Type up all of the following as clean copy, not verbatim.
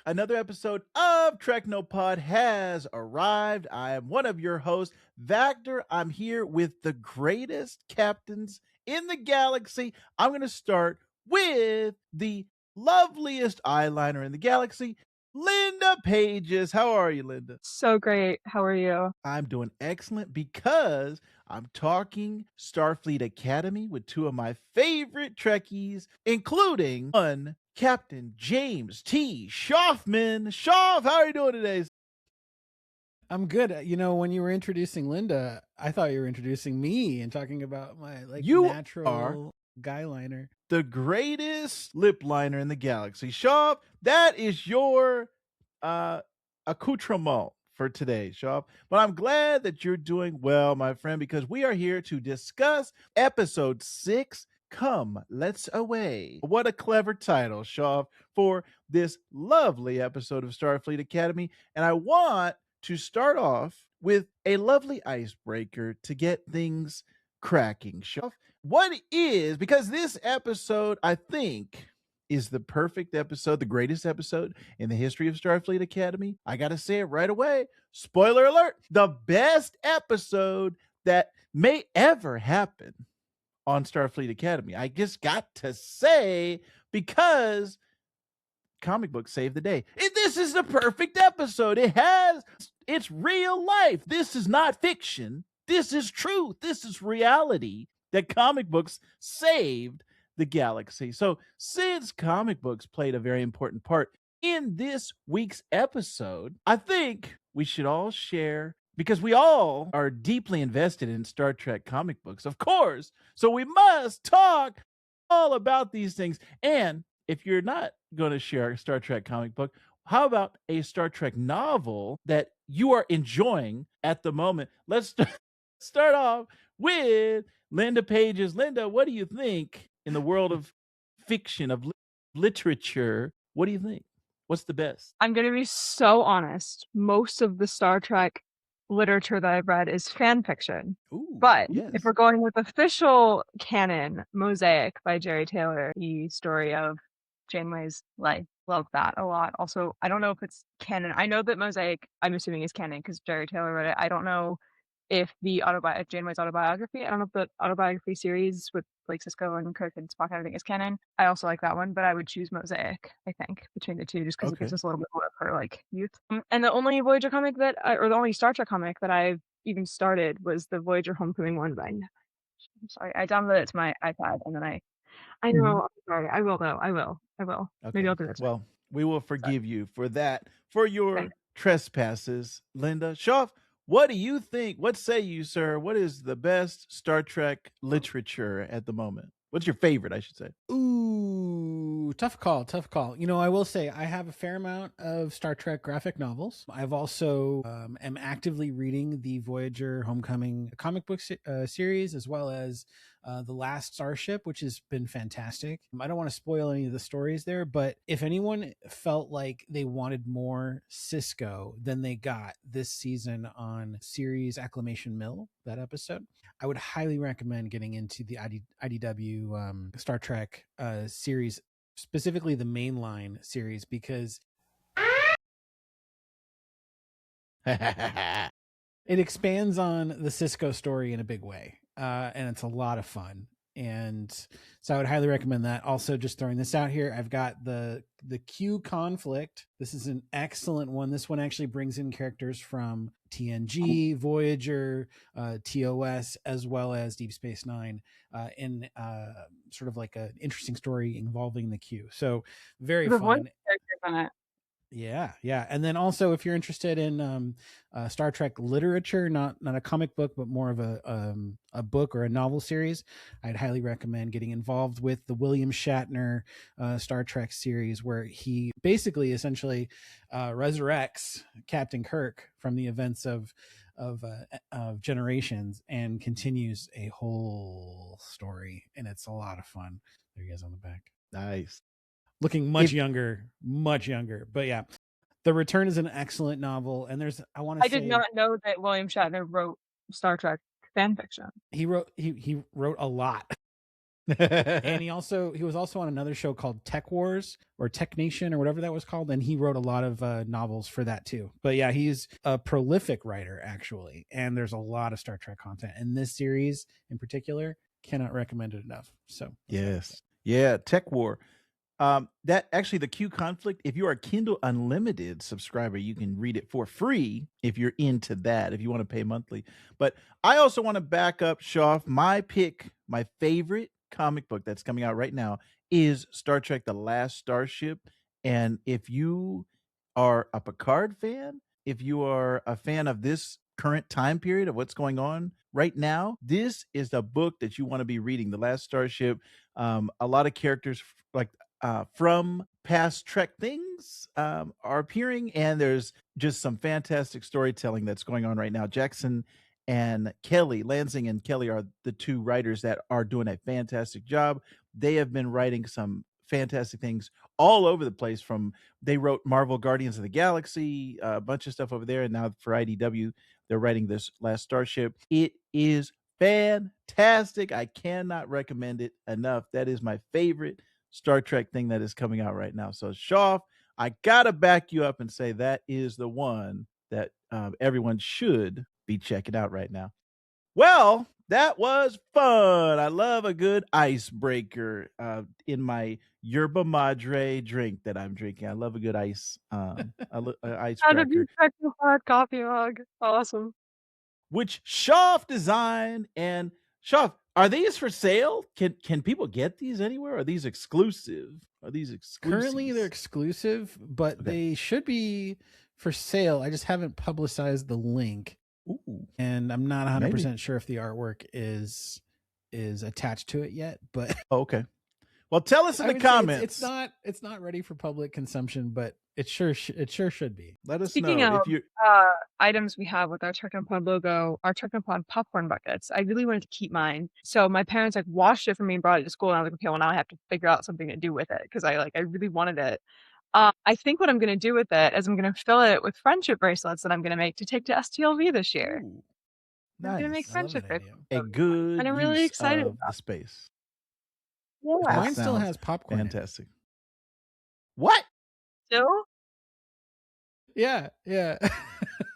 Another episode of Treknopod has arrived. I am one of your hosts, Vactor. I'm here with the greatest captains in the galaxy. I'm going to start with the loveliest eyeliner in the galaxy, Linda Pages. How are you, Linda? So great. How are you? I'm doing excellent because I'm talking Starfleet Academy with two of my favorite Trekkies, including one Captain James T. Schaffman. Schaff, how are you doing today? I'm good. When you were introducing Linda, I thought you were introducing me and talking about my You are natural guy liner. the greatest lip liner in the galaxy. Schaff, that is your accoutrement for today, Schaff. But I'm glad that you're doing well, my friend, because we are here to discuss episode 6. Come, let's away. What a clever title, Shaw, for this lovely episode of Starfleet Academy. And I want to start off with a lovely icebreaker to get things cracking, Shaw. What is, because this episode, I think, is the perfect episode, the greatest episode in the history of Starfleet Academy. I got to say it right away. Spoiler alert, the best episode that may ever happen on Starfleet Academy. I just got to say, because comic books save the day. This is the perfect episode. It's real life. This is not fiction. This is truth. This is reality that comic books saved the galaxy. So, since comic books played a very important part in this week's episode, I think we should all share, because we all are deeply invested in Star Trek comic books, of course. So we must talk all about these things. And if you're not going to share a Star Trek comic book, how about a Star Trek novel that you are enjoying at the moment? Let's start off with Linda Pages. Linda, what do you think in the world of fiction, of literature? What do you think? What's the best? I'm going to be so honest. Most of the Star Trek literature that I've read is fan fiction. Ooh, But yes. if we're going with official canon, Mosaic by Jerry Taylor, the story of Janeway's life. Love that a lot. Also, I don't know if it's canon. I know that Mosaic, I'm assuming, is canon because Jerry Taylor wrote it. I don't know if Janeway's autobiography, I don't know if the autobiography series with like Cisco and Kirk and Spock and everything is canon. I also like that one, but I would choose Mosaic, I think, between the two, just because it gives us a little bit more of her like youth. And the only Voyager comic or the only Star Trek comic that I've even started was the Voyager Homecoming one, but I'm sorry, I downloaded it to my iPad and then I know, I'm sorry, I will though, I will. Okay. Maybe I'll do this. Well, we will forgive you for that, for your Thanks. trespasses, Linda. Schaff, what do you think? What say you, sir? What is the best Star Trek literature at the moment? What's your favorite, I should say? Ooh, tough call. I will say I have a fair amount of Star Trek graphic novels. I've also am actively reading the Voyager Homecoming comic book series, as well as The Last Starship, which has been fantastic. I don't want to spoil any of the stories there, but if anyone felt like they wanted more Cisco than they got this season on series Acclamation Mill, that episode, I would highly recommend getting into the IDW Star Trek series, specifically the mainline series, because it expands on the Cisco story in a big way, and it's a lot of fun. And so I would highly recommend that. Also, just throwing this out here, I've got the Q conflict. This is an excellent one. This one actually brings in characters from TNG, Voyager, TOS, as well as Deep Space Nine, in sort of like an interesting story involving the Q. So very The voice fun. characters on it. Yeah. And then also, if you're interested in Star Trek literature, not a comic book, but more of a book or a novel series, I'd highly recommend getting involved with the William Shatner Star Trek series, where he basically essentially resurrects Captain Kirk from the events of Generations and continues a whole story, and it's a lot of fun. There he is on the back. Nice. Looking much younger. But yeah, The Return is an excellent novel. And I did not know that William Shatner wrote Star Trek fan fiction. He wrote a lot. And he was also on another show called Tech Wars or Tech Nation or whatever that was called, and he wrote a lot of novels for that too. But yeah, he's a prolific writer actually, and there's a lot of Star Trek content in this series in particular. Cannot recommend it enough. So yes, yeah, Tech War. That actually the Q conflict. If you are a Kindle Unlimited subscriber, you can read it for free if you're into that. If you want to pay monthly, but I also want to back up, Shoff. My pick, my favorite comic book that's coming out right now is Star Trek: The Last Starship. And if you are a Picard fan, if you are a fan of this current time period of what's going on right now, this is the book that you want to be reading. The Last Starship. A lot of characters like from past Trek things are appearing, and there's just some fantastic storytelling that's going on right now. Jackson and Kelly, Lansing and Kelly are the two writers that are doing a fantastic job. They have been writing some fantastic things all over the place. From they wrote Marvel Guardians of the Galaxy, a bunch of stuff over there, and now for IDW, they're writing this Last Starship. It is fantastic. I cannot recommend it enough. That is my favorite Star Trek thing that is coming out right now. So, Shoff, I gotta back you up and say that is the one that everyone should be checking out right now. Well, that was fun. I love a good icebreaker in my yerba madre drink that I'm drinking. I love a good ice How to be icebreaker, Treknopod coffee mug. Awesome. which Shoff designed. And Shoff, are these for sale? Can people get these anywhere? Are these exclusive? Are these exclusive? currently they're exclusive, but Okay. they should be for sale. I just haven't publicized the link. Ooh. And I'm not 100% Maybe. sure if the artwork is attached to it yet, but Oh, okay. Well, tell us in I the would say comments. it's not ready for public consumption, but it sure should be. Let us Speaking know of if you. items we have with our Treknopod logo, our Treknopod popcorn buckets, I really wanted to keep mine. So my parents like washed it for me and brought it to school, and I was like, okay, well now I have to figure out something to do with it because I really wanted it. I think what I'm gonna do with it is I'm gonna fill it with friendship bracelets that I'm gonna make to take to STLV this year. Ooh, I'm gonna make nice. I love friendship that idea. bracelets, A and good I'm really use excited of about the space. it. Yeah. Mine still sounds has popcorn in it. fantastic. What? Still? Yeah.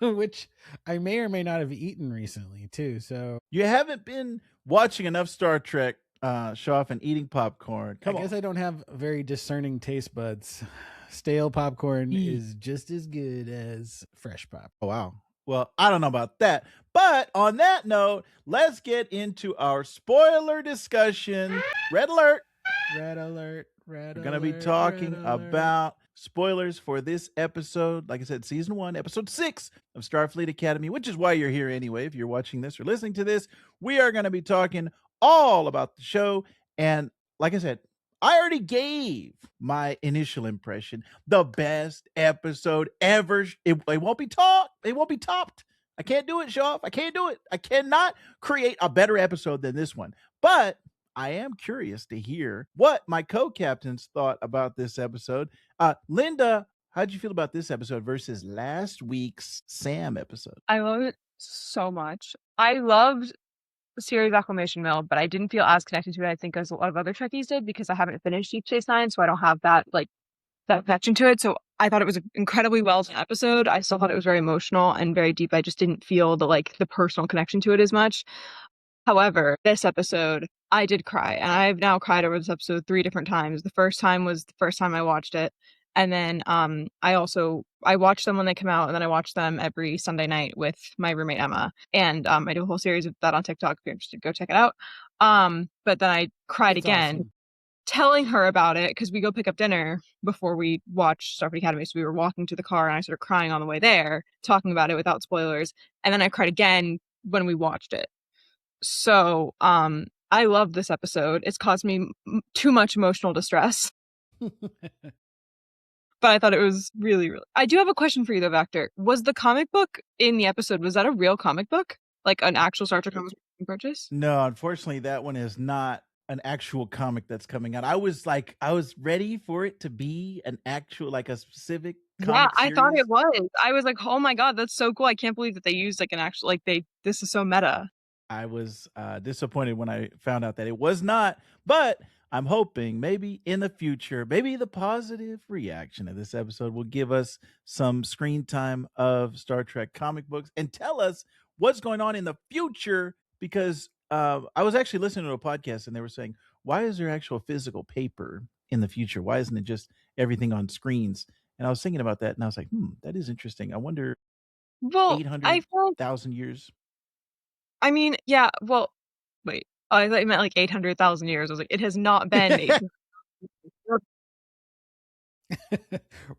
Which I may or may not have eaten recently too. So You haven't been watching enough Star Trek, Shoff, and eating popcorn. Come I guess on. I don't have very discerning taste buds. Stale popcorn Eee. is just as good as fresh pop. Oh, wow. Well, I don't know about that. But on that note, let's get into our spoiler discussion. Red alert. Red alert. Red We're going to be alert, talking red alert. about spoilers for this episode. Like I said, season 1, episode 6 of Starfleet Academy, which is why you're here anyway. If you're watching this or listening to this, we are going to be talking all about the show. And like I said, I already gave my initial impression. The best episode ever. It won't be topped. It won't be topped. I can't do it, Shoff. I can't do it. I cannot create a better episode than this one. But I am curious to hear what my co-captains thought about this episode. Linda, how'd you feel about this episode versus last week's Sam episode? I love it so much. I loved the series Acclamation Mill, but I didn't feel as connected to it, I think, as a lot of other Trekkies did because I haven't finished Deep Space Nine, so I don't have that connection to it. So I thought it was an incredibly well done episode. I still thought it was very emotional and very deep. I just didn't feel the personal connection to it as much. However, this episode, I did cry, and I've now cried over this episode 3 different times. The first time was the first time I watched it, and then I watched them when they come out, and then I watch them every Sunday night with my roommate Emma, and I do a whole series of that on TikTok. If you're interested, go check it out. But then I cried It's again. awesome. Telling her about it because we go pick up dinner before we watch Starfleet Academy. So we were walking to the car and I started crying on the way there, talking about it without spoilers. And then I cried again when we watched it. So I love this episode. It's caused me too much emotional distress. But I thought it was really, really... I do have a question for you though, Vector. Was the comic book in the episode, was that a real comic book? Like an actual Star Trek comic book you can purchase? No, unfortunately, that one is not an actual comic that's coming out. I was ready for it to be an actual, like a specific comic I thought series. it was. I was like, oh my god, that's so cool. I can't believe that they used like an actual, this is so meta. I was disappointed when I found out that it was not, but I'm hoping maybe in the future, maybe the positive reaction of this episode will give us some screen time of Star Trek comic books and tell us what's going on in the future. Because I was actually listening to a podcast and they were saying, why is there actual physical paper in the future? Why isn't it just everything on screens? And I was thinking about that and I was like, that is interesting. I wonder Well, I feel 800,000 years. I mean, yeah, well, wait. Oh, I thought you meant like 800,000 years. I was like, it has not been 800,000 years.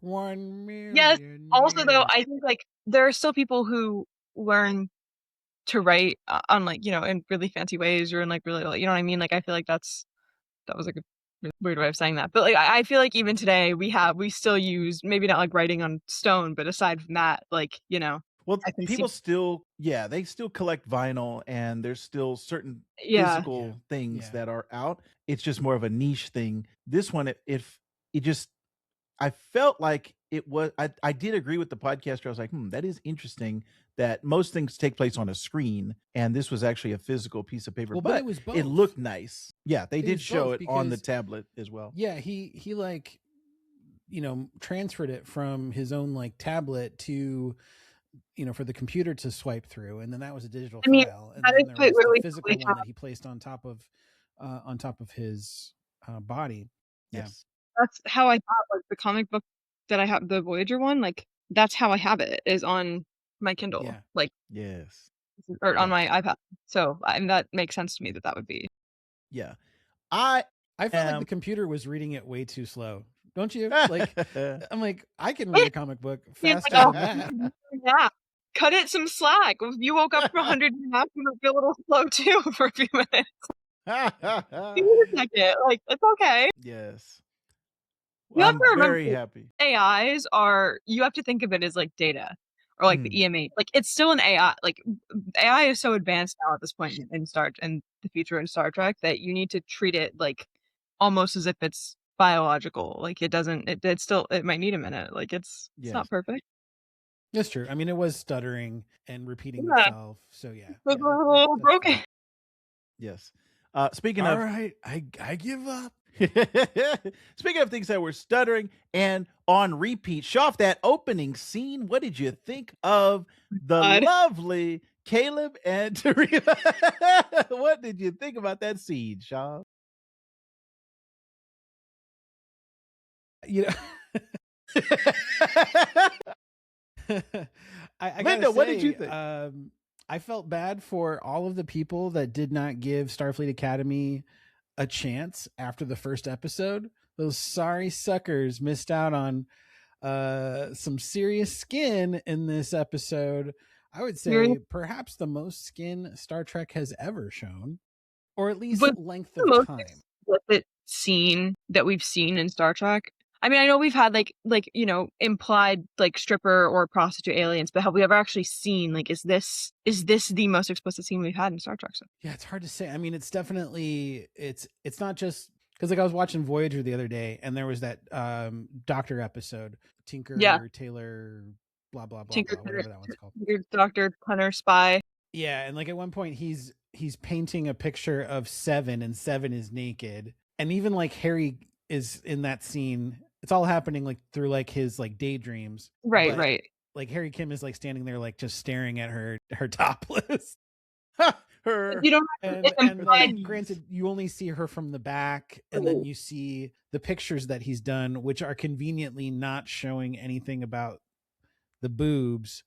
1 million Yes. Also, though, years. I think like there are still people who learn to write on like, you know, in really fancy ways or in like really, you know what I mean? Like, I feel like that was like a weird way of saying that. But like, I feel like even today we still use maybe not like writing on stone, but aside from that, like, you know, Well, I can see. people still, yeah, they still collect vinyl, and there's still certain Yeah. physical things Yeah. that are out. It's just more of a niche thing. This one, if it just, I felt like it was. I did agree with the podcaster. I was like, that is interesting. That most things take place on a screen, and this was actually a physical piece of paper. Well, but it was both. It looked nice. Yeah, they It did was show both it on the because- tablet as well. Yeah, he like, you know, transferred it from his own like tablet to, you know, for the computer to swipe through, and then that was a digital I mean, file, and that then is there quite was really the physical quickly one that he placed on top of his body. Yeah. Yes. That's how I have like the comic book that I have, the Voyager one. Like that's how I have it, is on my Kindle, Yeah. like Yes. or on Yeah. my iPad. So and that makes sense to me that would be. Yeah. I felt like the computer was reading it way too slow. Don't you? Like, I'm like, I can read a comic book It's faster like, than that. yeah, cut it some slack. If you woke up for 100 and a half, you would be a little slow too for a few minutes. Give me a second. Like it's okay. Yes. You have I'm to remember, very happy. AIs are, you have to think of it as like data or like the EMA. Like it's still an AI. Like AI is so advanced now at this point in the future in Star Trek that you need to treat it like almost as if it's biological. Like it doesn't. It still. It might need a minute. Like it's not perfect. That's true. I mean, it was stuttering and repeating Yeah. itself. So yeah, It's a little broken. fair. Yes. Speaking All of, right, I give up. Speaking of things that were stuttering and on repeat, Shoff, that opening scene, what did you think of the lovely Caleb and Tarima? What did you think about that scene, Shoff? You know, I Linda, what did you think? I felt bad for all of the people that did not give Starfleet Academy a chance after the first episode. Those sorry suckers missed out on some serious skin in this episode. I would say perhaps the most skin Star Trek has ever shown, or at least length of time. Explicit scene that we've seen in Star Trek. I mean, I know we've had like you know, implied like stripper or prostitute aliens, but have we ever actually seen like is this the most explicit scene we've had in Star Trek? So yeah, it's hard to say. I mean, it's definitely it's not just because like I was watching Voyager the other day and there was that doctor episode, Tinker Taylor blah blah blah, Tinker, blah whatever that one's called. Dr. Hunter Spy. Yeah, and like at one point he's painting a picture of Seven and Seven is naked, and even like Harry is in that scene. It's all happening like through like his like daydreams. Right. Like Harry Kim is like standing there like just staring at her topless. You don't and like, granted, you only see her from the back, and then you see the pictures that he's done, which are conveniently not showing anything about the boobs.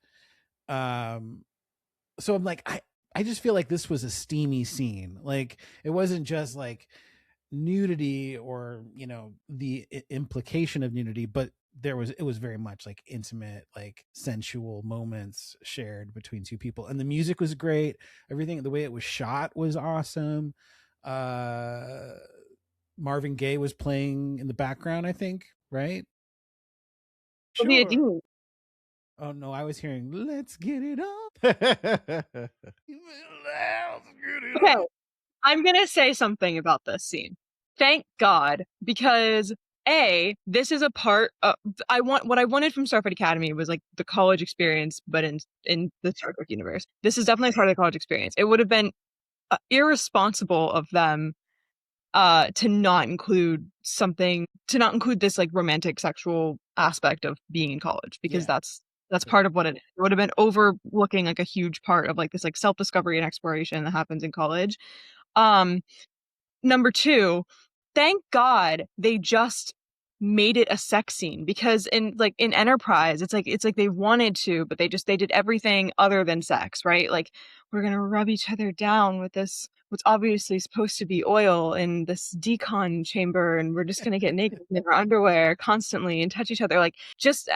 So I'm like, I just feel like this was a steamy scene. Like it wasn't just like nudity or, you know, the implication of nudity, but it was very much like intimate, like sensual moments shared between two people. And the music was great. Everything, the way it was shot was awesome. Marvin Gaye was playing in the background, I think, right? Sure. Oh no, I was hearing "Let's get it up." Okay, I'm gonna say something about this scene. Thank God, because this is a part of what I wanted from Starfleet Academy was like the college experience, but in the Star Trek universe. This is definitely part of the college experience. It would have been irresponsible of them to not include this like romantic sexual aspect of being in college, because that's part of what it would have been, overlooking like a huge part of like this like self-discovery and exploration that happens in college. Number two, thank God they just made it a sex scene, because in Enterprise, it's like they wanted to, but they did everything other than sex, right? Like, we're gonna rub each other down with this what's obviously supposed to be oil in this decon chamber, and we're just gonna get naked in our underwear constantly and touch each other. Like,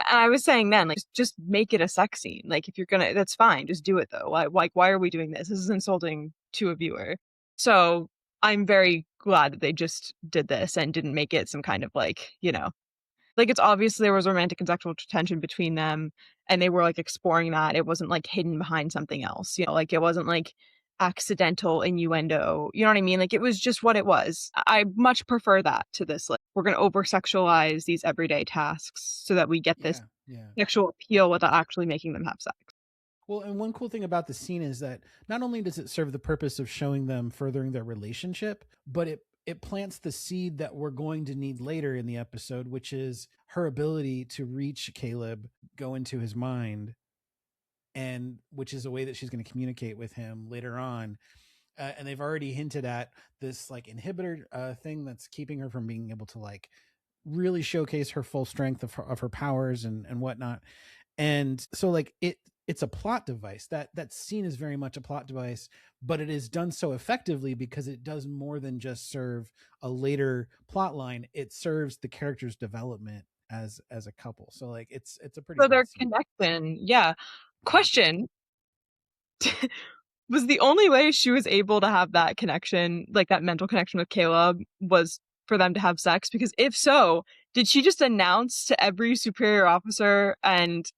I was saying then, like, just make it a sex scene. Like, if you're gonna, that's fine, just do it though. Why are we doing this? This is insulting to a viewer. So I'm very glad that they just did this and didn't make it some kind of like, like, it's obvious there was romantic and sexual tension between them, and they were like exploring that. It wasn't like hidden behind something else, like it wasn't like accidental innuendo. You know what I mean? Like, it was just what it was. I much prefer that to this. Like, we're going to over sexualize these everyday tasks so that we get this sexual appeal without actually making them have sex. Well, and one cool thing about the scene is that not only does it serve the purpose of showing them furthering their relationship, but it plants the seed that we're going to need later in the episode, which is her ability to reach Caleb, go into his mind, and which is a way that she's going to communicate with him later on. And they've already hinted at this like inhibitor thing that's keeping her from being able to like really showcase her full strength of her powers and whatnot. And so like it's a plot device. That scene is very much a plot device, but it is done so effectively because it does more than just serve a later plot line. It serves the character's development as a couple. So like it's a pretty so their scene. connection. Yeah. Question. Was the only way she was able to have that connection, like that mental connection with Caleb, was for them to have sex? Because if so, did she just announce to every superior officer and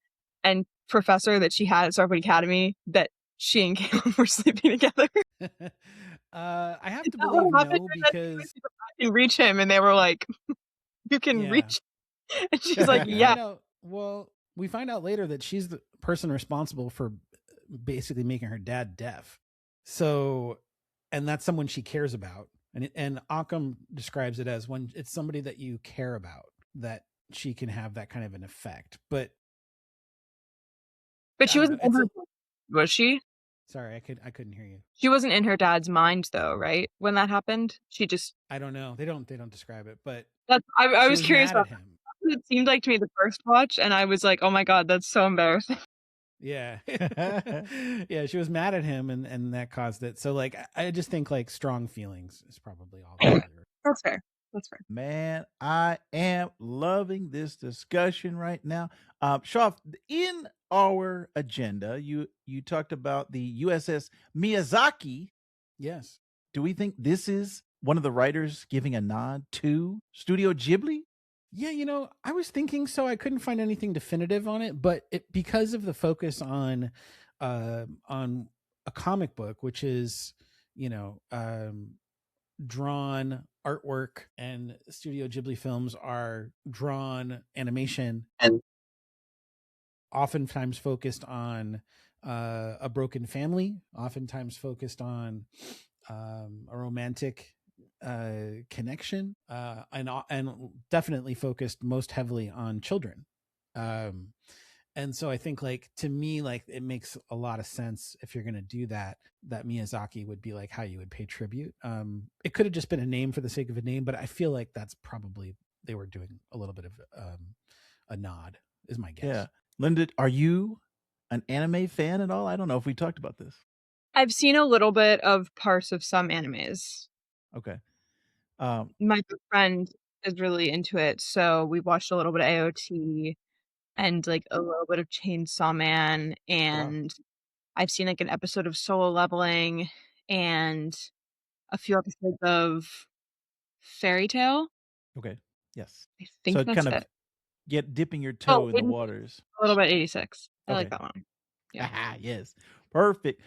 professor that she had at Starfleet Academy that she and Caleb were sleeping together? I have to believe no, because I can reach him, and they were like, "You can reach," and she's like, "Yeah." Well, we find out later that she's the person responsible for basically making her dad deaf. So, and that's someone she cares about. And Occam describes it as when it's somebody that you care about, that she can have that kind of an effect. But she wasn't was she? Sorry, I couldn't hear you. She wasn't in her dad's mind though, right? When that happened, she just, I don't know. They don't describe it, but I was curious about him. It seemed like to me the first watch, and I was like, oh my God, that's so embarrassing. Yeah. Yeah, she was mad at him, and that caused it. So like I just think like strong feelings is probably all That's fair. That's fair. Man, I am loving this discussion right now. Shaw, in our agenda, you talked about the USS Miyazaki. Yes. Do we think this is one of the writers giving a nod to Studio Ghibli? Yeah, I was thinking so. I couldn't find anything definitive on it, but because of the focus on a comic book, which is, drawn artwork, and Studio Ghibli films are drawn animation, and oftentimes focused on a broken family, oftentimes focused on a romantic connection, and definitely focused most heavily on children. And so I think like, to me, like it makes a lot of sense if you're going to do that Miyazaki would be like how you would pay tribute. It could have just been a name for the sake of a name, but I feel like that's probably, they were doing a little bit of a nod is my guess. Yeah. Linda, are you an anime fan at all? I don't know if we talked about this. I've seen a little bit of parts of some animes. Okay. My friend is really into it, so we watched a little bit of AOT and like a little bit of Chainsaw Man, and I've seen like an episode of Solo Leveling and a few episodes of Fairy Tale. Okay. Yes. I think so that's kind of it. Dipping your toe in the waters. A little bit 86. I like that one. Yeah. Yes. Perfect.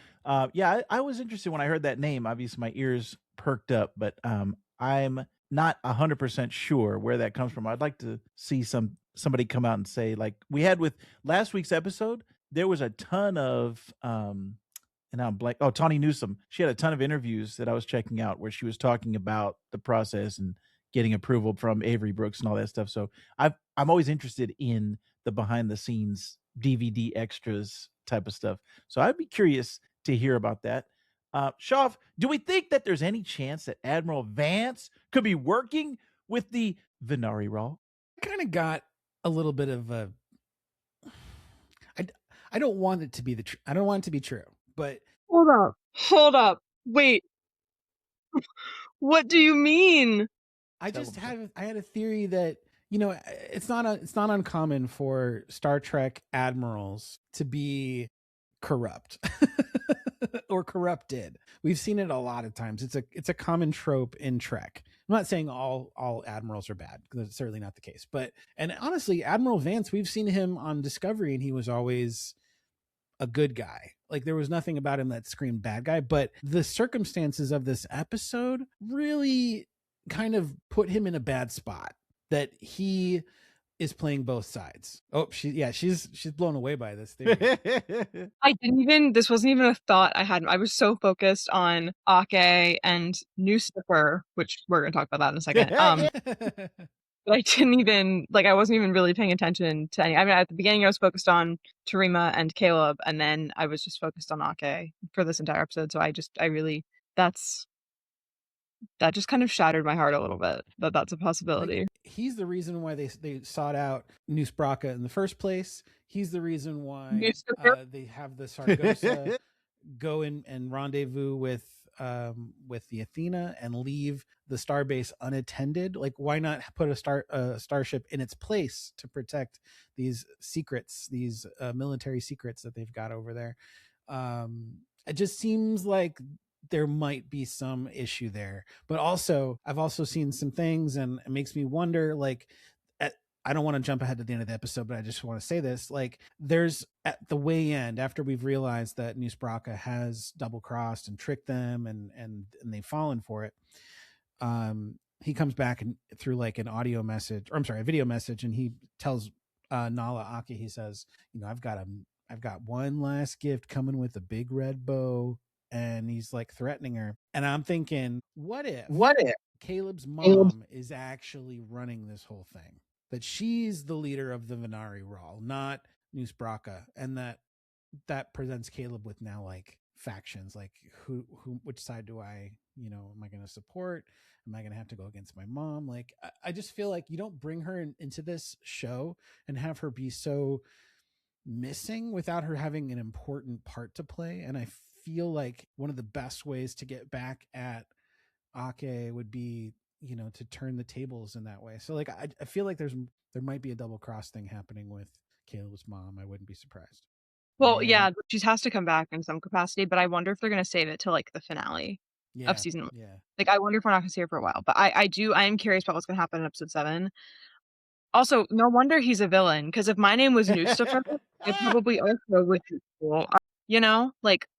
Yeah, I was interested when I heard that name. Obviously, my ears perked up, but I'm not 100% sure where that comes from. I'd like to see somebody come out and say, like we had with last week's episode, there was a ton of and I'm blank. Oh, Tawny Newsome. She had a ton of interviews that I was checking out where she was talking about the process and getting approval from Avery Brooks and all that stuff. So I'm always interested in the behind the scenes DVD extras type of stuff. So I'd be curious to hear about that. Shaw, do we think that there's any chance that Admiral Vance could be working with the Vinari Raal? I kind of got a little bit of a. I don't want it to be I don't want it to be true, but Hold up. Wait. What do you mean? I had a theory that, you know, it's not uncommon for Star Trek admirals to be corrupt or corrupted. We've seen it a lot of times. It's a common trope in Trek. I'm not saying all admirals are bad, because that's certainly not the case. But, and honestly, Admiral Vance, we've seen him on Discovery and he was always a good guy. Like, there was nothing about him that screamed bad guy, but the circumstances of this episode really kind of put him in a bad spot, that he is playing both sides. Oh, she's blown away by this theory. This wasn't even a thought I had. I was so focused on Ake and Nus Braka, which we're going to talk about that in a second. But I didn't even, I wasn't even really paying attention to any. I mean, at the beginning I was focused on Tarima and Caleb, and then I was just focused on Ake for this entire episode. So that just kind of shattered my heart a little bit, that that's a possibility. He's the reason why they sought out Nus Braka in the first place. He's the reason why they have the Sargosa go in and rendezvous with the Athena and leave the starbase unattended. Like, why not put a starship in its place to protect these secrets, these military secrets that they've got over there? It just seems like there might be some issue there. But also, I've also seen some things, and it makes me wonder, I don't want to jump ahead to the end of the episode, but I just want to say this. There's, at the way end, after we've realized that Nus Braka has double crossed and tricked them, and they've fallen for it, he comes back and through an audio message, or I'm sorry, a video message, and he tells Nala Ake, he says, I've got one last gift coming with a big red bow. And he's threatening her. And I'm thinking, what if Caleb's mom is actually running this whole thing? That she's the leader of the Vinari Raal, not Nus Braka, and that presents Caleb with now factions, which side do I, am I going to support? Am I going to have to go against my mom? I just feel like you don't bring her into this show and have her be so missing without her having an important part to play. And I feel like one of the best ways to get back at Ake would be, to turn the tables in that way. So I feel like there might be a double cross thing happening with Caleb's mom. I wouldn't be surprised. Well, yeah, she has to come back in some capacity, but I wonder if they're going to save it to the finale of season 1. Yeah. I wonder if we're not going to see her for a while, but I am curious about what's going to happen in episode 7. Also, no wonder he's a villain, because if my name was Newstifer, I probably also would be cool.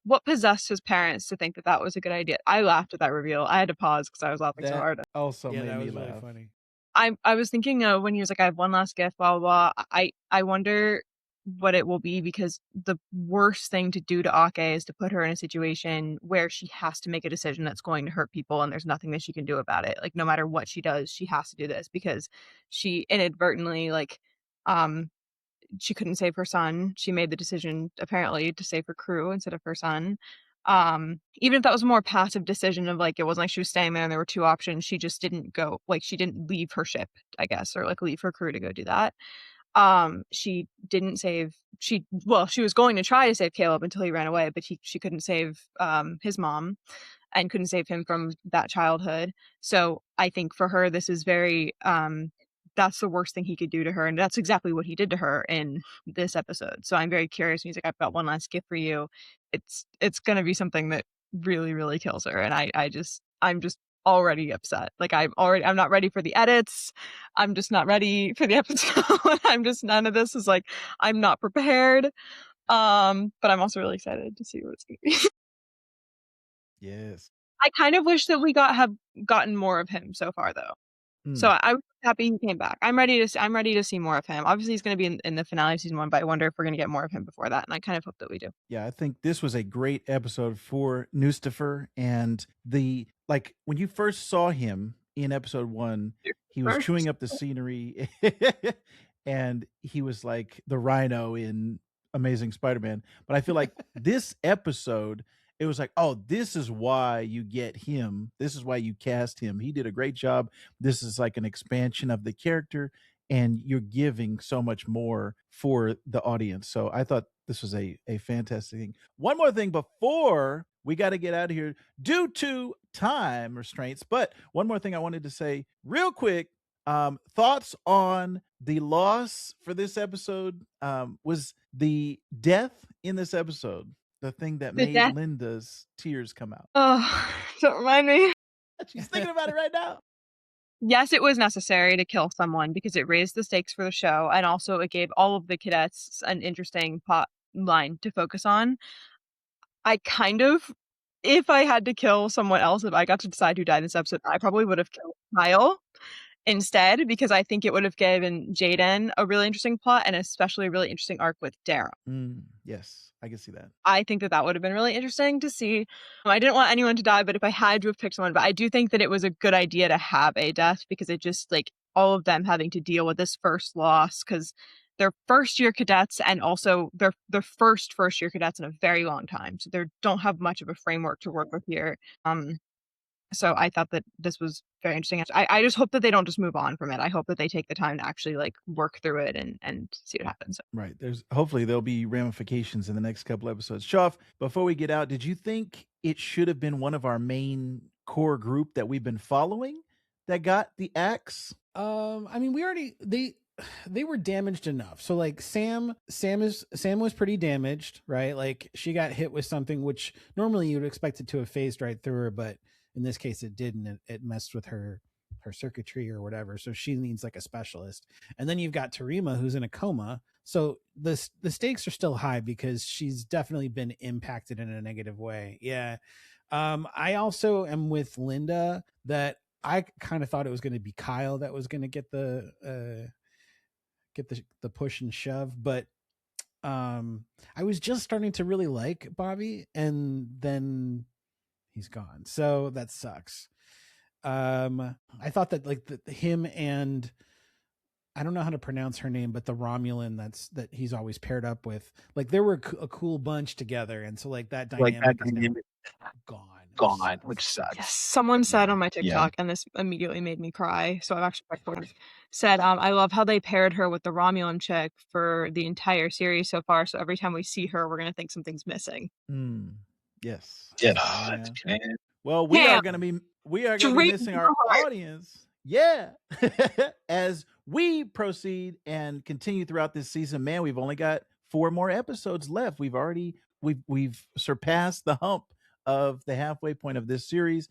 What possessed his parents to think that was a good idea? I laughed at that reveal. I had to pause because I was laughing so hard. Also made that me was laugh. Really funny. I was thinking when he was I have one last gift, blah, blah, blah. I wonder what it will be, because the worst thing to do to Ake is to put her in a situation where she has to make a decision that's going to hurt people, and there's nothing that she can do about it. No matter what she does, she has to do this, because she inadvertently she couldn't save her son. She made the decision apparently to save her crew instead of her son. Even if that was a more passive decision of it wasn't she was staying there and there were 2 options, she just didn't go, she didn't leave her ship, I guess, or leave her crew to go do that. She didn't save, she was going to try to save Caleb until he ran away, but she couldn't save his mom, and couldn't save him from that childhood. So I think for her, this is very that's the worst thing he could do to her, and that's exactly what he did to her in this episode. So I'm very curious. He's I've got one last gift for you. It's gonna be something that really, really kills her, and I'm just already upset. I'm not ready for the edits. I'm just not ready for the episode. I'm just, none of this is I'm not prepared. But I'm also really excited to see what it's gonna be. Yes. I kind of wish that we have gotten more of him so far, though. So I was happy he came back. I'm ready to see more of him. Obviously, he's going to be in the finale of season 1, but I wonder if we're going to get more of him before that. And I kind of hope that we do. Yeah, I think this was a great episode for Nustifer. And when you first saw him in episode 1, he was chewing up the scenery and he was like the rhino in Amazing Spider-Man. But I feel like this episode, it was like, oh, this is why you get him. This is why you cast him. He did a great job. This is like an expansion of the character, and you're giving so much more for the audience. So I thought this was a fantastic thing. One more thing before we got to get out of here due to time restraints. But one more thing I wanted to say real quick. Thoughts on the loss for this episode? Was the death in this episode the thing that made Linda's tears come out? Oh, don't remind me. She's thinking about it right now. Yes, it was necessary to kill someone because it raised the stakes for the show, and also it gave all of the cadets an interesting plot line to focus on. If I had to kill someone else, if I got to decide who died in this episode, I probably would have killed Kyle instead, because I think it would have given Jaden a really interesting plot, and especially a really interesting arc with Darrow. Yes, I can see that. I think that would have been really interesting to see. I didn't want anyone to die, but if I had to have picked someone, but I do think that it was a good idea to have a death, because it just, like, all of them having to deal with this first loss, because they're first-year cadets, and also they're the first-year cadets in a very long time, so they don't have much of a framework to work with here. So I thought that this was very interesting. I just hope that they don't just move on from it. I hope that they take the time to actually like work through it and see what happens. Right. Hopefully there'll be ramifications in the next couple episodes. Shoff, before we get out, did you think it should have been one of our main core group that we've been following that got the axe? I mean, they were damaged enough. So like Sam was pretty damaged, right? Like she got hit with something which normally you would expect it to have phased right through her, but in this case it didn't. It messed with her circuitry or whatever. So she needs like a specialist. And then you've got Tarima, who's in a coma. So the stakes are still high because she's definitely been impacted in a negative way. Yeah. I also am with Linda that I kind of thought it was going to be Kyle that was going to get the push and shove, but I was just starting to really like Bobby, and then he's gone, so that sucks. I thought that like him and I don't know how to pronounce her name, but the Romulan that he's always paired up with, like they were a cool bunch together, and so like that dynamic is now gone, which sucks. Yes, someone said on my TikTok, and this immediately made me cry. So I've actually said, I love how they paired her with the Romulan chick for the entire series so far. So every time we see her, we're gonna think something's missing. Yes. Yeah. Well, we are gonna be missing our audience. Yeah. As we proceed and continue throughout this season, man, we've only got 4 more episodes left. We've surpassed the hump of the halfway point of this series.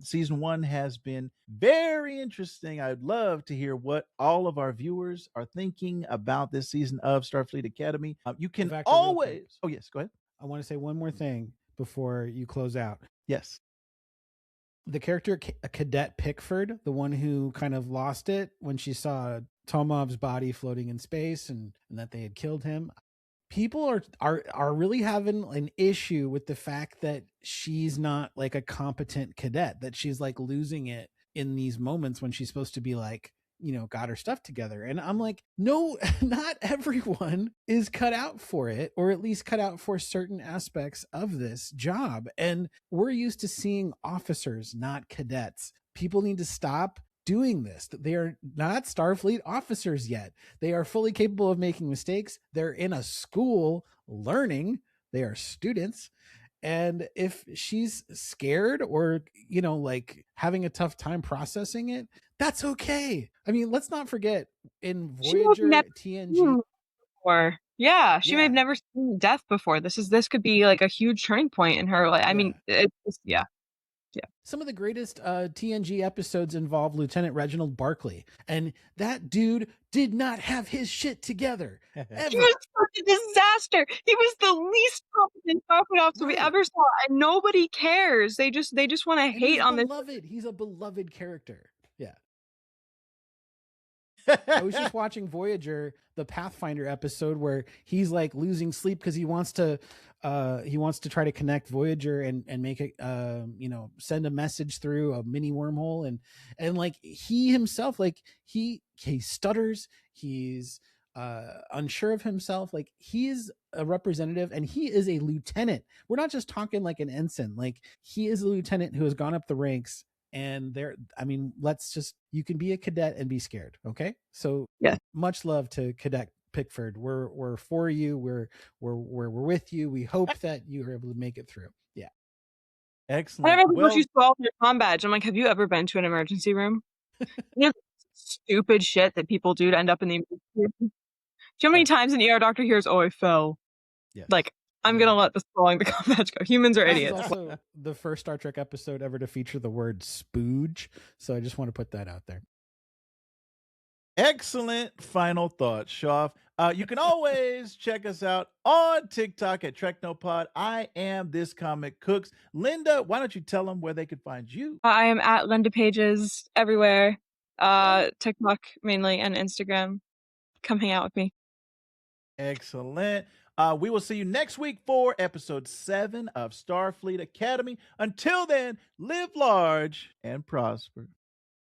Season 1 has been very interesting. I'd love to hear what all of our viewers are thinking about this season of Starfleet Academy. You can always... Oh, yes, go ahead. I want to say one more thing before you close out. Yes. The character Cadet Pickford, the one who kind of lost it when she saw Tomov's body floating in space and that they had killed him. People are really having an issue with the fact that she's not like a competent cadet, that she's like losing it in these moments when she's supposed to be like, you know, got her stuff together. And I'm like, no, not everyone is cut out for it, or at least cut out for certain aspects of this job. And we're used to seeing officers, not cadets. People need to stop doing this. They are not Starfleet officers yet. They are fully capable of making mistakes. They're in a school learning. They are students. And if she's scared or, you know, like having a tough time processing it, that's okay. I mean, let's not forget in Voyager, TNG. She may have never seen death before. This could be like a huge turning point in her life. I mean, yeah. Some of the greatest TNG episodes involve Lieutenant Reginald Barclay, and that dude did not have his shit together. Ever. He was such a disaster. He was the least competent Starfleet officer we ever saw, and nobody cares. They just want to hate on this. He's a beloved character. Yeah. I was just watching Voyager, the Pathfinder episode, where he's like losing sleep because he wants to try to connect Voyager and make it send a message through a mini wormhole, and like he himself, like he stutters, he's unsure of himself, like he's a representative and he is a lieutenant. We're not just talking like an ensign, like he is a lieutenant who has gone up the ranks. And you can be a cadet and be scared. Okay. So Yeah. Much love to Cadet Pickford. We're for you. We're with you. We hope that you are able to make it through. Yeah. Excellent. I never thought you saw your comm badge. I'm like, have you ever been to an emergency room? You know, stupid shit that people do to end up in the emergency room. Do you know how many times an ER doctor hears, "Oh, I fell"? Yes. Like, I'm gonna let this falling the comm badge go. Humans are idiots. This is also the first Star Trek episode ever to feature the word spooge. So I just want to put that out there. Excellent final thoughts, Shoff. You can always check us out on TikTok at Treknopod. I am This Comic Cooks. Linda, why don't you tell them where they can find you? I am at Linda Pages everywhere. TikTok mainly and Instagram. Come hang out with me. Excellent. We will see you next week for episode 7 of Starfleet Academy. Until then, live large and prosper.